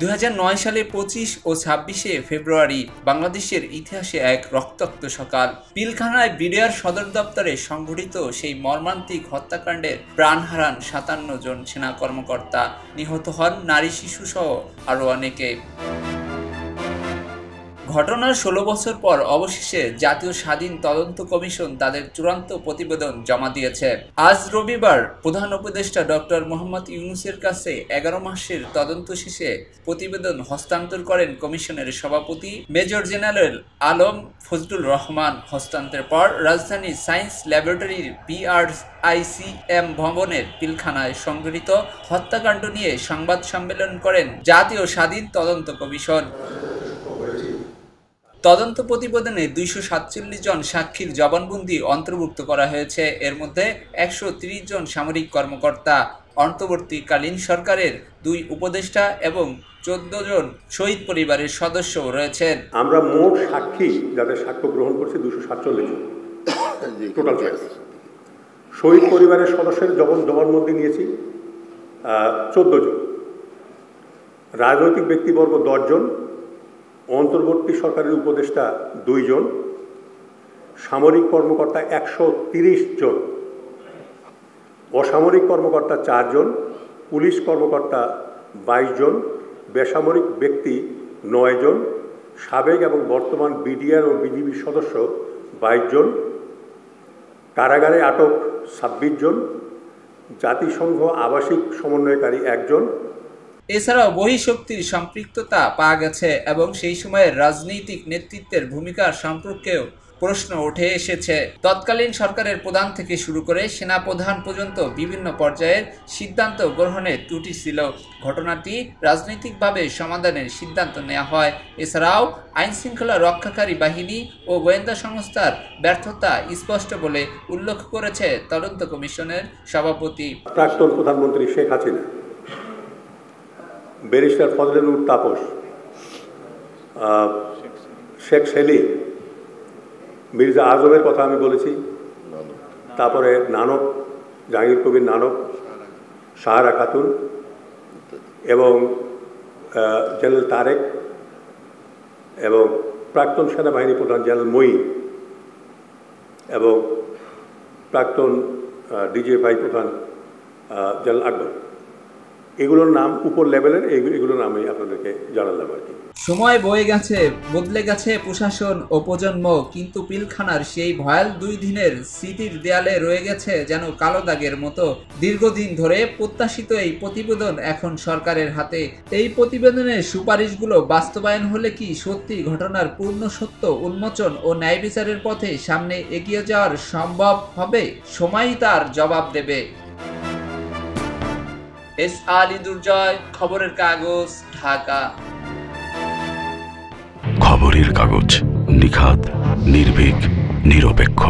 2009 সালে 25 ও 26 ফেব্রুয়ারি বাংলাদেশের ইতিহাসে এক রক্তাক্ত সকাল। পিলখানায় বিডিআর সদর দপ্তরে সংঘটিত সেই মর্মান্তিক হত্যাকাণ্ডের প্রাণ হারান 57 জন সেনা কর্মকর্তা, নিহত হন নারী শিশুসহ আরও অনেকে। ঘটনার 16 বছর পর অবশেষে জাতীয় স্বাধীন তদন্ত কমিশন তাদের চূড়ান্ত প্রতিবেদন জমা দিয়েছে। আজ রবিবার প্রধান উপদেষ্টা ডক্টর মোহাম্মদ ইউনূসের কাছে 11 মাসের তদন্ত শেষে প্রতিবেদন হস্তান্তর করেন কমিশনের সভাপতি মেজর জেনারেল আলম ফজলুর রহমান। হস্তান্তরের পর রাজধানীর সায়েন্স ল্যাবরেটরির PRICM ভবনের পিলখানায় সংঘটিত হত্যাকাণ্ড নিয়ে সংবাদ সম্মেলন করেন জাতীয় স্বাধীন তদন্ত কমিশন। তদন্ত প্রতিবেদনে 247 জন সাক্ষীর জবানবন্দি অন্তর্ভুক্ত করা হয়েছে। এর মধ্যে 130 জন সামরিক কর্মকর্তা, অন্তর্বর্তীকালীন সরকারের 2 উপদেষ্টা এবং 14 জন শহীদ পরিবারের সদস্য রয়েছেন। আমরা মোট সাক্ষী যাদের সাক্ষ্য গ্রহণ করছি 247 জন টোটাল। শহীদ পরিবারের সদস্যের জবানবন্দি নিয়েছি 14 জন, রাজনৈতিক ব্যক্তিবর্গ 10 জন, অন্তর্বর্তী সরকারের উপদেষ্টা 2 জন, সামরিক কর্মকর্তা 130 জন, অসামরিক কর্মকর্তা 4 জন, পুলিশ কর্মকর্তা 22 জন, বেসামরিক ব্যক্তি 9 জন, সাবেক এবং বর্তমান বিডিআর ও বিজিবি সদস্য 22 জন, কারাগারে আটক 26 জন, জাতিসংঘ আবাসিক সমন্বয়কারী 1 জন। এছাড়াও বহিঃশক্তির সম্পৃক্ততা পাওয়া গেছে এবং সেই সময়ের রাজনৈতিক নেতৃত্বের ভূমিকা সম্পর্কেও প্রশ্ন উঠে এসেছে। তৎকালীন সরকারের প্রধান থেকে শুরু করে সেনাপ্রধান পর্যন্ত বিভিন্ন পর্যায়ের সিদ্ধান্ত গ্রহণে ত্রুটি ছিল। ঘটনাটি রাজনৈতিকভাবে সমাধানের সিদ্ধান্ত নেওয়া হয়। এছাড়াও আইনশৃঙ্খলা রক্ষাকারী বাহিনী ও গোয়েন্দা সংস্থার ব্যর্থতা স্পষ্ট বলে উল্লেখ করেছে তদন্ত কমিশনের সভাপতি। প্রাক্তন প্রধানমন্ত্রী শেখ হাসিনা, ব্যারিস্টার ফজলে তাপস, শেখ সেলিম, মির্জা আজমের কথা আমি বলেছি, তারপরে নানক, জাহাঙ্গীর কবির নানক, সাহারা খাতুন এবং জেনারেল তারেক এবং প্রাক্তন সেনাবাহিনী প্রধান জেনারেল মঈন এবং প্রাক্তন DGFI প্রধান জেনারেল আকবর, এগুলোর নাম উপর লেভেলের, এগুলোর নাম আমি আপনাদেরকে জানালাম আর কি। সময় বয়ে গেছে, বদলে গেছে প্রশাসন ও প্রজন্ম, কিন্তু পিলখানার সেই ভয়াল 2 দিনের স্মৃতির দেয়ালে রয়ে গেছে যেন কালো দাগের মতো। দীর্ঘদিন ধরে প্রত্যাশিত এই প্রতিবেদন এখন সরকারের হাতে। এই প্রতিবেদনের সুপারিশগুলো বাস্তবায়ন হলে কি সত্যি ঘটনার পূর্ণ সত্য উন্মোচন ও ন্যায় বিচারের পথে সামনে এগিয়ে যাওয়ার সম্ভব হবে? সময়ই তার জবাব দেবে। আলী দুর্জয়, খবরের কাগজ, ঢাকা। খবরের কাগজ, নিখাত, নির্ভীক, নিরপেক্ষ।